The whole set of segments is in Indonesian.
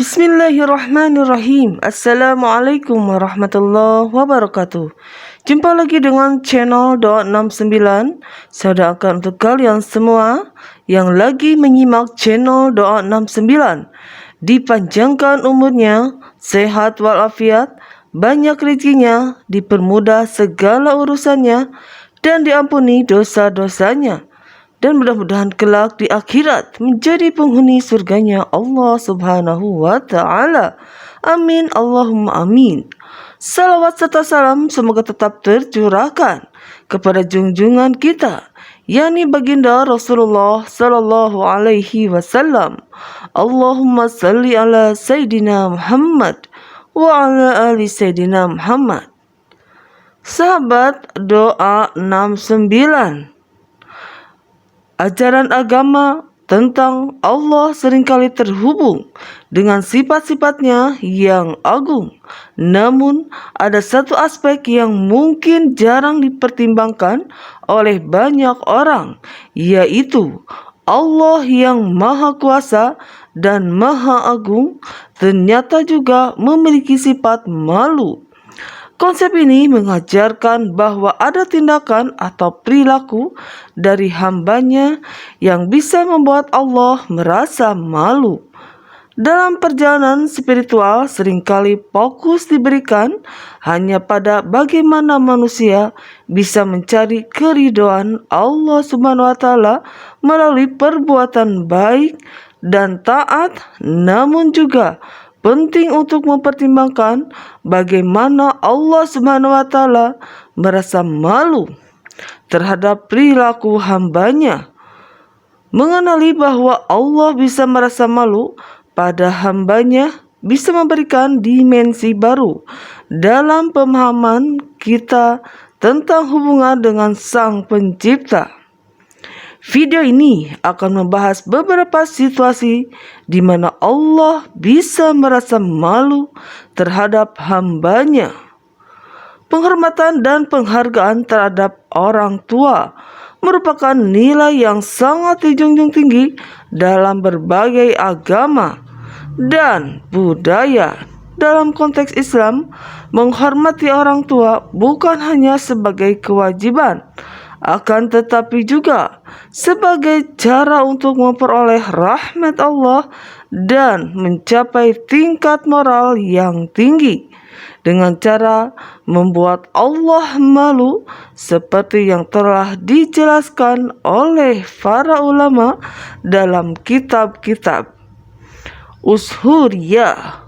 Bismillahirrahmanirrahim. Assalamualaikum warahmatullahi wabarakatuh. Jumpa lagi dengan channel Doa 69. Saya doakan untuk kalian semua yang lagi menyimak channel Doa 69, dipanjangkan umurnya, sehat walafiat, banyak rezekinya, dipermudah segala urusannya, dan diampuni dosa-dosanya. Dan mudah-mudahan kelak di akhirat menjadi penghuni surganya Allah Subhanahu wa Ta'ala. Amin, Allahumma amin. Salawat serta salam semoga tetap tercurahkan kepada junjungan kita, yakni baginda Rasulullah Sallallahu Alaihi Wasallam. Allahumma salli ala Sayyidina Muhammad wa ala ali Sayyidina Muhammad. Sahabat Doa 69, ajaran agama tentang Allah seringkali terhubung dengan sifat-sifatnya yang agung. Namun, ada satu aspek yang mungkin jarang dipertimbangkan oleh banyak orang, yaitu Allah yang Maha Kuasa dan Maha Agung ternyata juga memiliki sifat malu. Konsep ini mengajarkan bahwa ada tindakan atau perilaku dari hambanya yang bisa membuat Allah merasa malu. Dalam perjalanan spiritual seringkali fokus diberikan hanya pada bagaimana manusia bisa mencari keridhaan Allah Subhanahu wa Ta'ala melalui perbuatan baik dan taat, namun juga penting untuk mempertimbangkan bagaimana Allah Subhanahu wa Ta'ala merasa malu terhadap perilaku hambanya. Mengenali bahwa Allah bisa merasa malu pada hambanya bisa memberikan dimensi baru dalam pemahaman kita tentang hubungan dengan Sang Pencipta. Video ini akan membahas beberapa situasi di mana Allah bisa merasa malu terhadap hambanya. Penghormatan dan penghargaan terhadap orang tua merupakan nilai yang sangat dijunjung tinggi dalam berbagai agama dan budaya. Dalam konteks Islam, menghormati orang tua bukan hanya sebagai kewajiban, akan tetapi juga sebagai cara untuk memperoleh rahmat Allah dan mencapai tingkat moral yang tinggi dengan cara membuat Allah malu seperti yang telah dijelaskan oleh para ulama dalam kitab-kitab. Ushuriyah,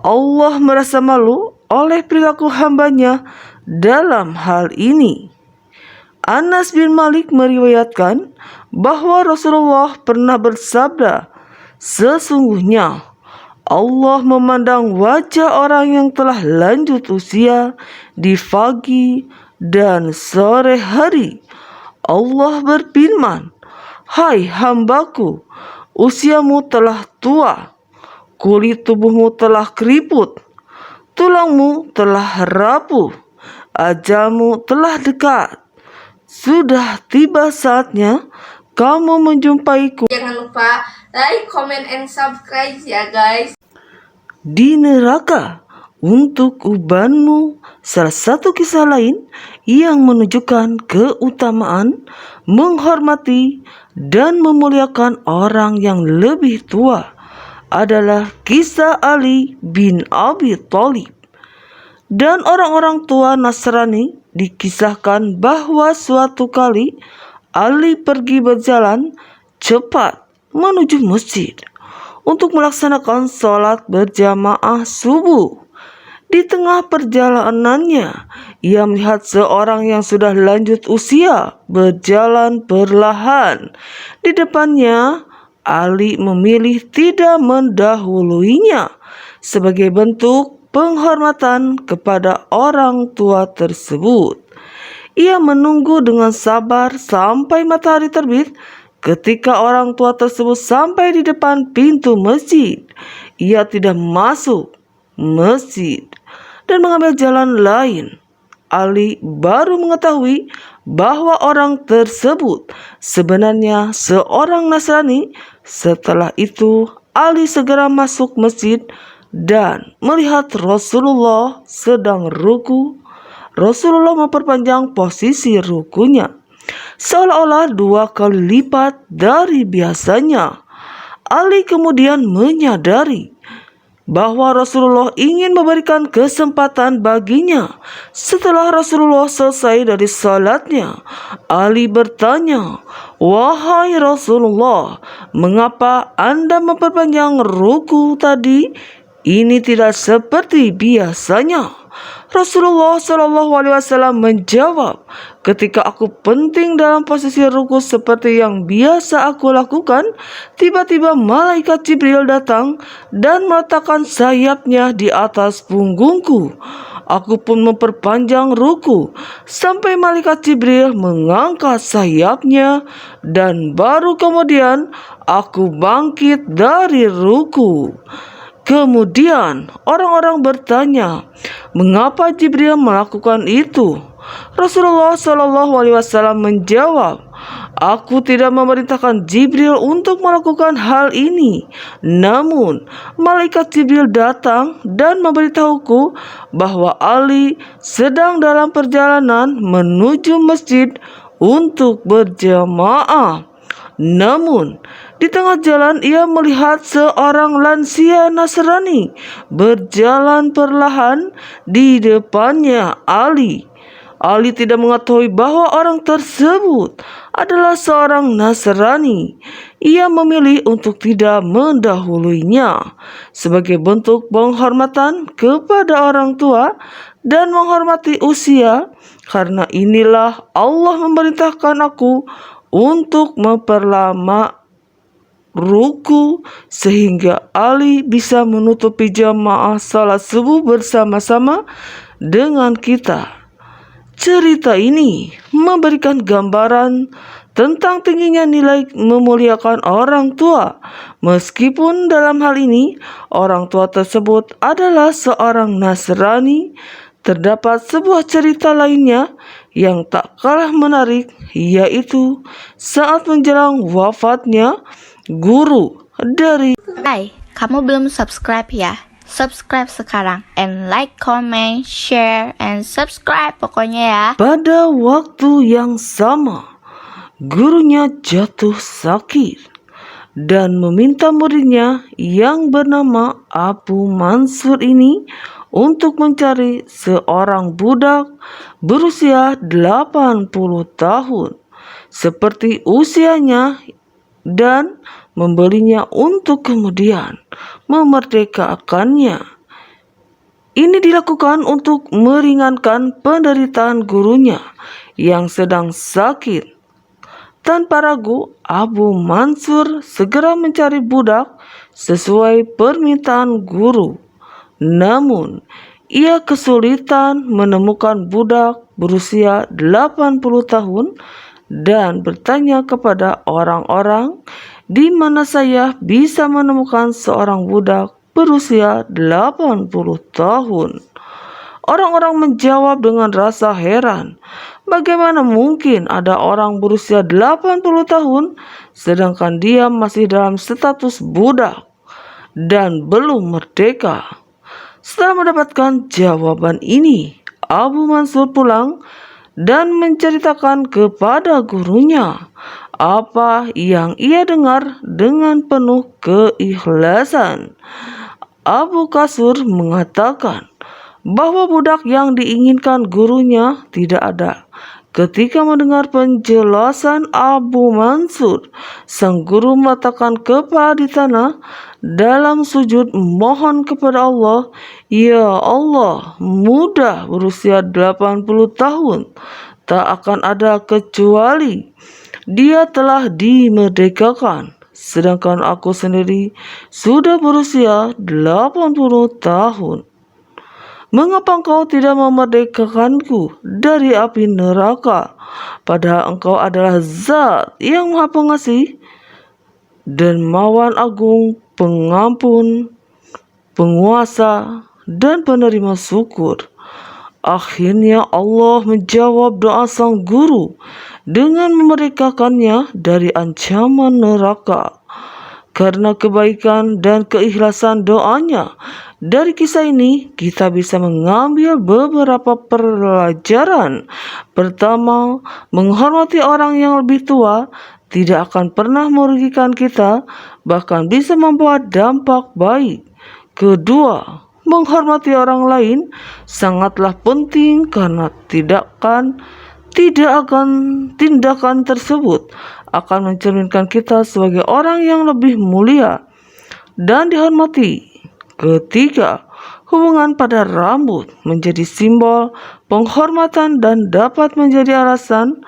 Allah merasa malu oleh perilaku hambanya dalam hal ini. Anas bin Malik meriwayatkan bahwa Rasulullah pernah bersabda, sesungguhnya Allah memandang wajah orang yang telah lanjut usia di pagi dan sore hari. Allah berfirman, hai hambaku, usiamu telah tua, kulit tubuhmu telah keriput, tulangmu telah rapuh, ajalmu telah dekat. Sudah tiba saatnya kamu menjumpaiku. Jangan lupa like, comment, and subscribe ya guys. Di neraka untuk ubanmu. Salah satu kisah lain yang menunjukkan keutamaan menghormati dan memuliakan orang yang lebih tua adalah kisah Ali bin Abi Thalib dan orang-orang tua Nasrani. Dikisahkan bahwa suatu kali Ali pergi berjalan cepat menuju masjid untuk melaksanakan sholat berjamaah subuh. Di tengah perjalanannya, ia melihat seorang yang sudah lanjut usia berjalan perlahan. Di depannya, Ali memilih tidak mendahuluinya sebagai bentuk penghormatan kepada orang tua tersebut. Ia menunggu dengan sabar sampai matahari terbit. Ketika orang tua tersebut sampai di depan pintu masjid, ia tidak masuk masjid dan mengambil jalan lain. Ali baru mengetahui bahwa orang tersebut sebenarnya seorang Nasrani. Setelah itu Ali segera masuk masjid dan melihat Rasulullah sedang ruku. Rasulullah memperpanjang posisi rukunya, seolah-olah 2 kali lipat dari biasanya. Ali kemudian menyadari bahwa Rasulullah ingin memberikan kesempatan baginya. Setelah Rasulullah selesai dari salatnya, Ali bertanya, "Wahai Rasulullah, mengapa Anda memperpanjang ruku tadi? Ini tidak seperti biasanya." Rasulullah SAW menjawab, "Ketika aku penting dalam posisi ruku seperti yang biasa aku lakukan, tiba-tiba malaikat Jibril datang dan meletakkan sayapnya di atas punggungku. Aku pun memperpanjang ruku sampai malaikat Jibril mengangkat sayapnya, dan baru kemudian aku bangkit dari ruku." Kemudian orang-orang bertanya, "Mengapa Jibril melakukan itu?" Rasulullah SAW menjawab, "Aku tidak memerintahkan Jibril untuk melakukan hal ini. Namun, malaikat Jibril datang dan memberitahuku bahwa Ali sedang dalam perjalanan menuju masjid untuk berjamaah. Namun, di tengah jalan ia melihat seorang lansia Nasrani berjalan perlahan di depannya Ali. Ali tidak mengetahui bahwa orang tersebut adalah seorang Nasrani. Ia memilih untuk tidak mendahuluinya sebagai bentuk penghormatan kepada orang tua dan menghormati usia. Karena inilah Allah memerintahkan aku untuk memperlama ruku sehingga Ali bisa menutupi jamaah salat subuh bersama-sama dengan kita." Cerita ini memberikan gambaran tentang tingginya nilai memuliakan orang tua. Meskipun dalam hal ini orang tua tersebut adalah seorang Nasrani, terdapat sebuah cerita lainnya yang tak kalah menarik, yaitu saat menjelang wafatnya guru dari Hai, kamu belum subscribe ya? Subscribe sekarang and like, comment, share, and subscribe pokoknya ya. Pada waktu yang sama, gurunya jatuh sakit dan meminta muridnya yang bernama Abu Mansur ini untuk mencari seorang budak berusia 80 tahun seperti usianya dan membelinya untuk kemudian memerdekakannya. Ini dilakukan untuk meringankan penderitaan gurunya yang sedang sakit. Tanpa ragu, Abu Mansur segera mencari budak sesuai permintaan guru. Namun, ia kesulitan menemukan budak berusia 80 tahun dan bertanya kepada orang-orang, "Di mana saya bisa menemukan seorang budak berusia 80 tahun?" Orang-orang menjawab dengan rasa heran, "Bagaimana mungkin ada orang berusia 80 tahun sedangkan dia masih dalam status budak dan belum merdeka?" Setelah mendapatkan jawaban ini, Abu Mansur pulang dan menceritakan kepada gurunya apa yang ia dengar dengan penuh keikhlasan. Abu Kasur mengatakan bahwa budak yang diinginkan gurunya tidak ada. Ketika mendengar penjelasan Abu Mansur, sang guru meletakkan kepala di tanah dalam sujud mohon kepada Allah, "Ya Allah, muda berusia 80 tahun tak akan ada kecuali dia telah dimerdekakan, sedangkan aku sendiri sudah berusia 80 tahun. Mengapa engkau tidak memerdekakanku dari api neraka? Padahal engkau adalah Zat yang Maha Pengasih, Dermawan Agung, Pengampun, Penguasa, dan penerima syukur." Akhirnya Allah menjawab doa sang guru dengan memerdekakannya dari ancaman neraka. karena kebaikan dan keikhlasan doanya. Dari kisah ini, kita bisa mengambil beberapa pelajaran. Pertama, menghormati orang yang lebih tua tidak akan pernah merugikan kita, bahkan bisa membawa dampak baik. Kedua, menghormati orang lain sangatlah penting karena tindakan tersebut akan mencerminkan kita sebagai orang yang lebih mulia dan dihormati. Ketiga, hubungan pada rambut menjadi simbol penghormatan dan dapat menjadi alasan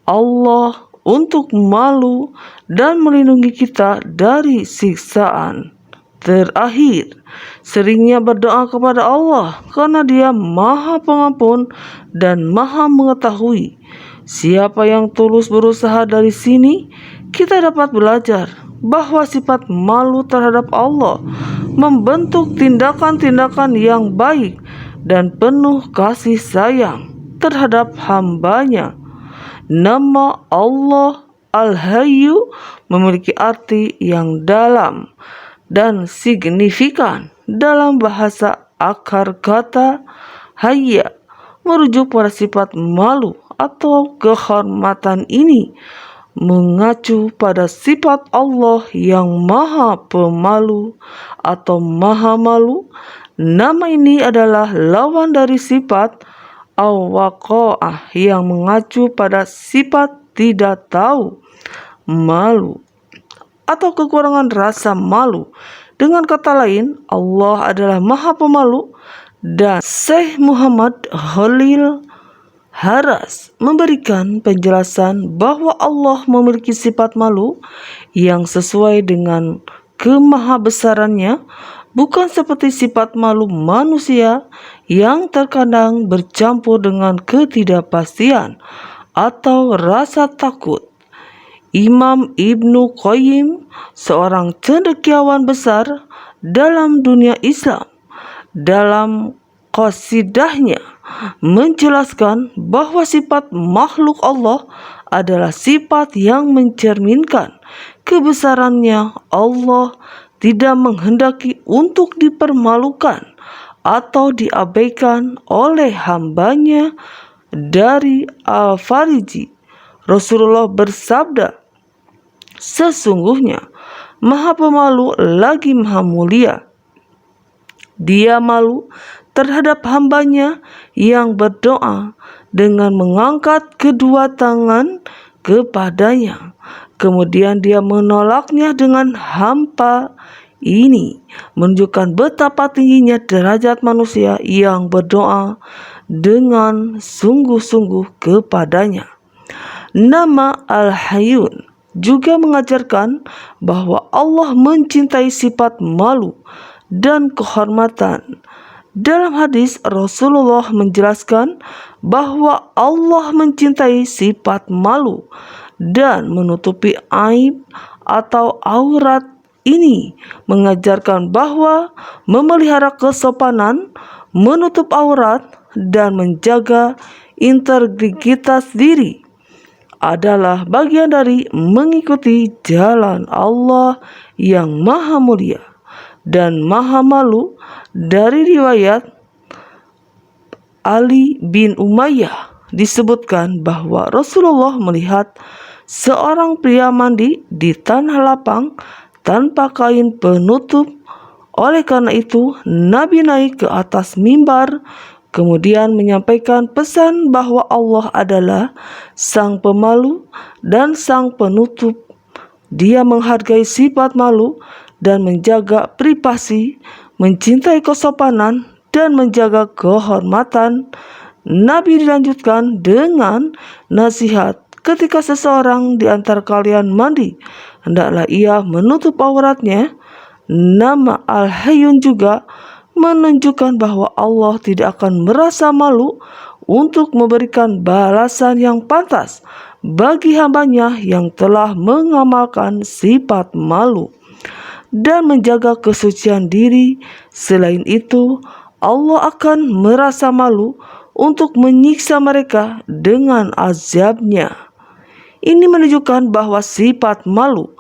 Allah untuk malu dan melindungi kita dari siksaan. Terakhir, seringnya berdoa kepada Allah karena Dia Maha Pengampun dan Maha Mengetahui. Siapa yang tulus berusaha dari sini, kita dapat belajar bahwa sifat malu terhadap Allah membentuk tindakan-tindakan yang baik dan penuh kasih sayang terhadap hambanya. Nama Allah Al-Hayyu memiliki arti yang dalam dan signifikan. Dalam bahasa akar kata hayya merujuk pada sifat malu atau kehormatan. Ini mengacu pada sifat Allah yang Maha Pemalu atau Maha Malu. Nama ini adalah lawan dari sifat al-waqa'ah yang mengacu pada sifat tidak tahu, malu, atau kekurangan rasa malu. Dengan kata lain, Allah adalah Maha Pemalu. Dan Syekh Muhammad Khalil Haras memberikan penjelasan bahwa Allah memiliki sifat malu yang sesuai dengan kemahabesarannya, bukan seperti sifat malu manusia yang terkadang bercampur dengan ketidakpastian atau rasa takut. Imam Ibnu Qayyim, seorang cendekiawan besar dalam dunia Islam, dalam qasidahnya menjelaskan bahwa sifat makhluk Allah adalah sifat yang mencerminkan kebesarannya. Allah tidak menghendaki untuk dipermalukan atau diabaikan oleh hambanya. Dari Al-Fariji, Rasulullah bersabda, sesungguhnya Maha Pemalu lagi Maha Mulia. Dia malu terhadap hambanya yang berdoa dengan mengangkat kedua tangan kepadanya, kemudian Dia menolaknya dengan hampa. Ini menunjukkan betapa tingginya derajat manusia yang berdoa dengan sungguh-sungguh kepadanya. Nama Al-Hayyun juga mengajarkan bahwa Allah mencintai sifat malu dan kehormatan. Dalam hadis, Rasulullah menjelaskan bahwa Allah mencintai sifat malu dan menutupi aib atau aurat. Ini mengajarkan bahwa memelihara kesopanan, menutup aurat, dan menjaga integritas diri adalah bagian dari mengikuti jalan Allah yang Maha Mulia dan Maha Malu. Dari riwayat Ali bin Umayyah disebutkan bahwa Rasulullah melihat seorang pria mandi di tanah lapang tanpa kain penutup. Oleh karena itu, Nabi naik ke atas mimbar, kemudian menyampaikan pesan bahwa Allah adalah Sang Pemalu dan Sang Penutup. Dia menghargai sifat malu dan menjaga privasi, mencintai kesopanan, dan menjaga kehormatan. Nabi dilanjutkan dengan nasihat, ketika seseorang di antara kalian mandi, hendaklah ia menutup auratnya. Nama Al-Hayyun juga menunjukkan bahwa Allah tidak akan merasa malu untuk memberikan balasan yang pantas bagi hambanya yang telah mengamalkan sifat malu dan menjaga kesucian diri. Selain itu, Allah akan merasa malu untuk menyiksa mereka dengan azabnya. Ini menunjukkan bahwa sifat malu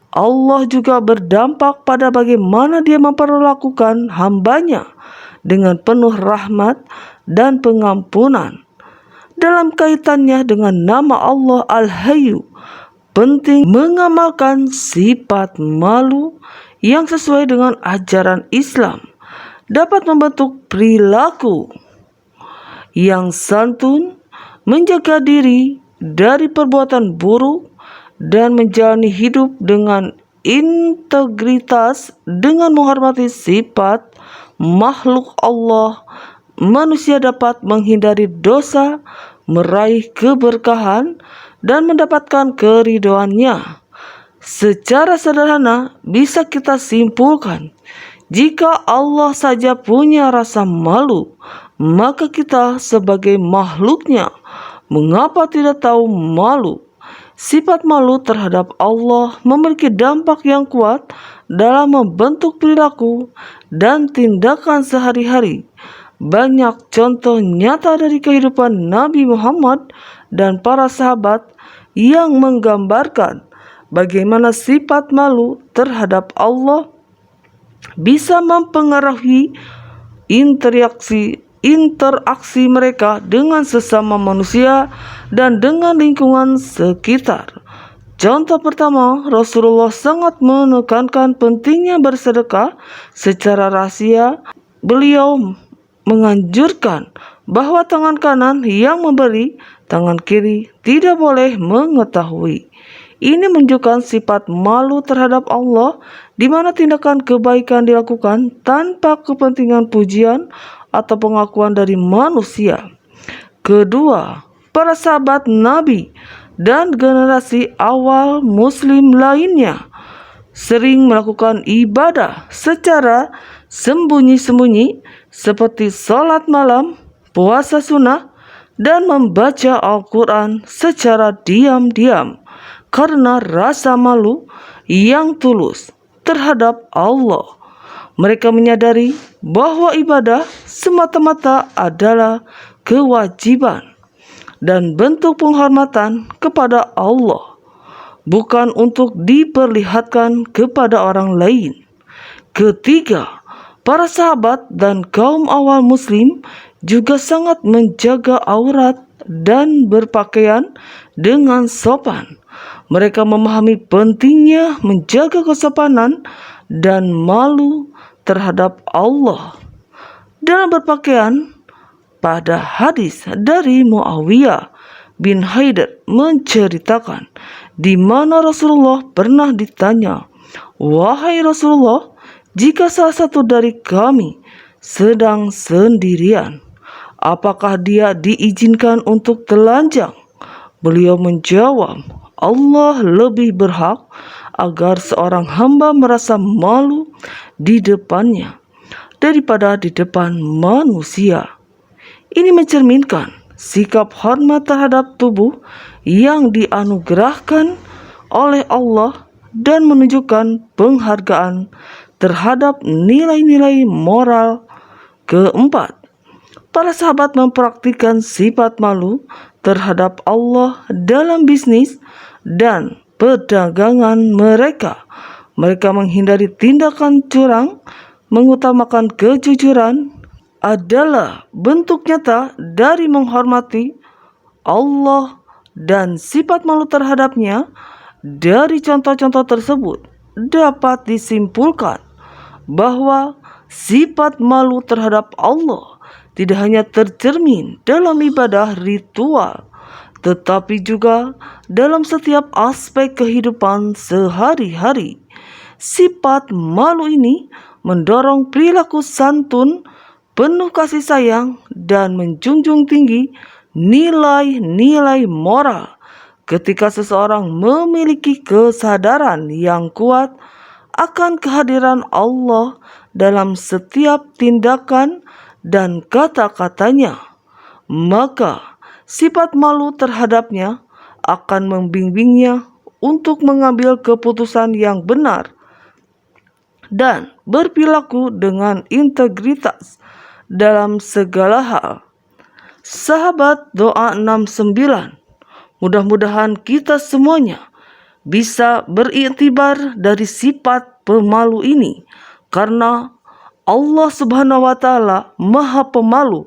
Allah juga berdampak pada bagaimana Dia memperlakukan hambanya dengan penuh rahmat dan pengampunan. Dalam kaitannya dengan nama Allah Al-Hayyu, penting mengamalkan sifat malu yang sesuai dengan ajaran Islam, dapat membentuk perilaku yang santun, menjaga diri dari perbuatan buruk, dan menjalani hidup dengan integritas dengan menghormati sifat makhluk Allah. Manusia dapat menghindari dosa, meraih keberkahan, dan mendapatkan keridhoannya. Secara sederhana bisa kita simpulkan, jika Allah saja punya rasa malu, maka kita sebagai makhluknya mengapa tidak tahu malu? Sifat malu terhadap Allah memiliki dampak yang kuat dalam membentuk perilaku dan tindakan sehari-hari. Banyak contoh nyata dari kehidupan Nabi Muhammad dan para sahabat yang menggambarkan bagaimana sifat malu terhadap Allah bisa mempengaruhi interaksi mereka dengan sesama manusia dan dengan lingkungan sekitar. Contoh pertama, Rasulullah sangat menekankan pentingnya bersedekah secara rahasia. Beliau menganjurkan bahwa tangan kanan yang memberi, tangan kiri tidak boleh mengetahui. Ini menunjukkan sifat malu terhadap Allah, di mana tindakan kebaikan dilakukan tanpa kepentingan pujian atau pengakuan dari manusia. Kedua, para sahabat Nabi dan generasi awal Muslim lainnya sering melakukan ibadah secara sembunyi-sembunyi seperti sholat malam, puasa sunnah, dan membaca Al-Quran secara diam-diam karena rasa malu yang tulus terhadap Allah. Mereka menyadari bahwa ibadah semata-mata adalah kewajiban dan bentuk penghormatan kepada Allah, bukan untuk diperlihatkan kepada orang lain. Ketiga, para sahabat dan kaum awal Muslim juga sangat menjaga aurat dan berpakaian dengan sopan. Mereka memahami pentingnya menjaga kesopanan dan malu terhadap Allah dalam berpakaian. Pada hadis dari Muawiyah bin Haidar menceritakan, di mana Rasulullah pernah ditanya, "Wahai Rasulullah, jika salah satu dari kami sedang sendirian, apakah dia diizinkan untuk telanjang?" Beliau menjawab, "Allah lebih berhak agar seorang hamba merasa malu di depannya daripada di depan manusia." Ini mencerminkan sikap hormat terhadap tubuh yang dianugerahkan oleh Allah dan menunjukkan penghargaan terhadap nilai-nilai moral. Keempat, para sahabat mempraktikkan sifat malu terhadap Allah dalam bisnis dan perdagangan mereka. Mereka menghindari tindakan curang, mengutamakan kejujuran, adalah bentuk nyata dari menghormati Allah dan sifat malu terhadapnya. Dari contoh-contoh tersebut dapat disimpulkan bahwa sifat malu terhadap Allah tidak hanya tercermin dalam ibadah ritual, tetapi juga dalam setiap aspek kehidupan sehari-hari. Sifat malu ini mendorong perilaku santun, penuh kasih sayang, dan menjunjung tinggi nilai-nilai moral. Ketika seseorang memiliki kesadaran yang kuat akan kehadiran Allah dalam setiap tindakan dan kata-katanya, maka sifat malu terhadapnya akan membimbingnya untuk mengambil keputusan yang benar dan berperilaku dengan integritas dalam segala hal. Sahabat, doa 69. Mudah-mudahan kita semuanya bisa beriktibar dari sifat pemalu ini karena Allah Subhanahu wa taala Maha Pemalu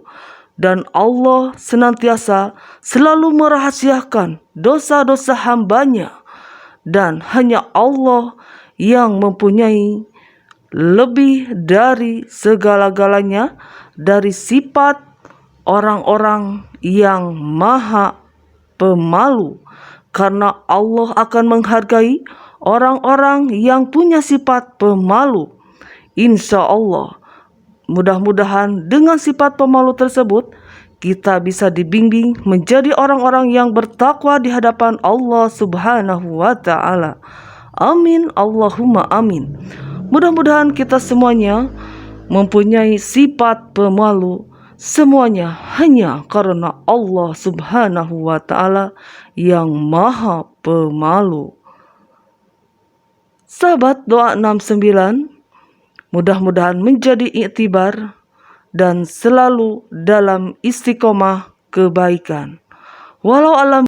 dan Allah senantiasa selalu merahasiakan dosa-dosa hambanya dan hanya Allah yang mempunyai lebih dari segala-galanya dari sifat orang-orang yang maha pemalu, karena Allah akan menghargai orang-orang yang punya sifat pemalu. Insya Allah, mudah-mudahan dengan sifat pemalu tersebut kita bisa dibimbing menjadi orang-orang yang bertakwa di hadapan Allah Subhanahu wa taala. Amin, Allahumma amin. Mudah-mudahan kita semuanya mempunyai sifat pemalu, semuanya hanya karena Allah Subhanahu wa taala yang Maha Pemalu. Sahabat Doa 69, mudah-mudahan menjadi iktibar dan selalu dalam istiqomah kebaikan. Walau alam